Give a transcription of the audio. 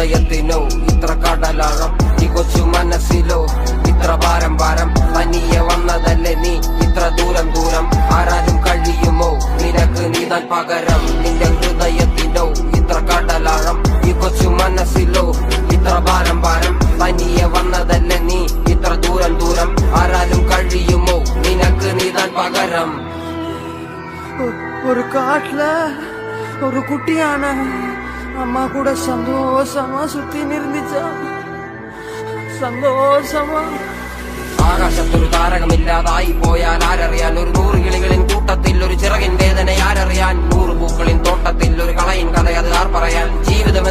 ഹൃദയത്തിനോ ഇത്ര കടലാഴം, ഈ കൊച്ചു മനസ്സിലോ ഇത്ര ഭാരം ഭാരം. തനിയെ വന്നതല്ലേ നീ ഇത്ര ദൂരം ദൂരം, ആരാലും കഴിയുമോ നിനക്ക് നീതാൻ പകരം. നിന്റെ ഹൃദയത്തിനോ ഇത്ര കടലാഴം, ഈ കൊച്ചു മനസ്സിലോ ഇത്ര ഭാരം ഭാരം. തനിയെ വന്നതല്ലേ നീ ഇത്ര ദൂരം ദൂരം, ആരാലും കഴിയുമോ നിനക്ക് നീതാൻ പകരം. ஒரு காட்டுல ஒரு குட்டியான அம்மா கூட சந்தோஷமா சுத்தி இருந்துச்சா, സന്തോഷമാ. ആകാശത്തൊരു താരകമില്ലാതായി പോയാൽ ആരറിയാൻ, ഒരു 100 കിളികളിൻ കൂട്ടത്തിൽ ഒരു ചിറകിൻ വേദന ആരറിയാൻ, 100 പൂക്കളിൻ തോട്ടത്തിൽ ഒരു കളയിൻ കഥ അത് ആർ പറയാൻ. ജീവിതം